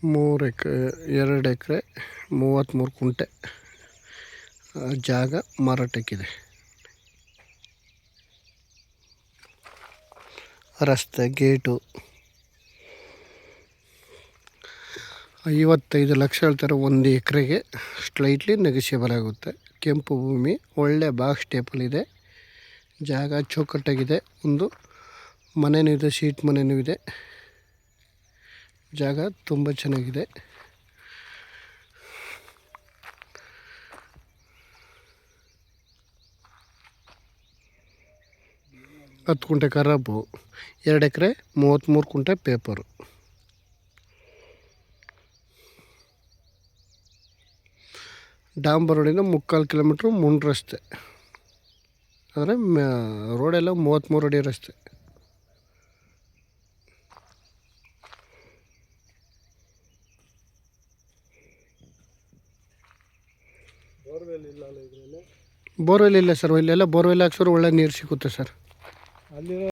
2 ಎಕರೆ 33 ಕುಂಟೆ ಜಾಗ ಮಾರಾಟಕ್ಕಿದೆ. ರಸ್ತೆ ಗೇಟು 55 ಲಕ್ಷ ಹೇಳ್ತಾರೆ 1 ಎಕರೆಗೆ. ಸ್ಲೈಟ್ಲಿ ನೆಗೋಷಿಯಬಲ್ ಆಗುತ್ತೆ. ಕೆಂಪು ಭೂಮಿ, ಒಳ್ಳೆ ಬಾಕ್ಸ್ ಟೇಪಲ್ ಇದೆ. ಜಾಗ ಚೌಕಟ್ಟಾಗಿದೆ. ಒಂದು ಮನೆಯೂ ಇದೆ, ಶೀಟ್ ಮನೆಯೂ ಇದೆ. ಜಾಗ ತುಂಬ ಚೆನ್ನಾಗಿದೆ. ಹತ್ತು ಕುಂಟೆ ಖರಾಬು, 2 ಎಕರೆ 33 ಕುಂಟೆ ಪೇಪರು. ಡಾಂಬರ್ ರೋಡಿಂದ 3/4 ಕಿಲೋಮೀಟ್ರ್ ಮುಂಡ್ ರಸ್ತೆ. ಆದರೆ ರೋಡೆಲ್ಲ 33 ಅಡಿ ರಸ್ತೆ. ಬೋರ್ವೆಲ್ ಇಲ್ಲ ಸರ್. ಇಲ್ಲೆಲ್ಲ ಬೋರ್ವೆಲ್ ಹಾಕ್ಸೋರು ಒಳ್ಳೆ ನೀರು ಸಿಗುತ್ತೆ ಸರ್.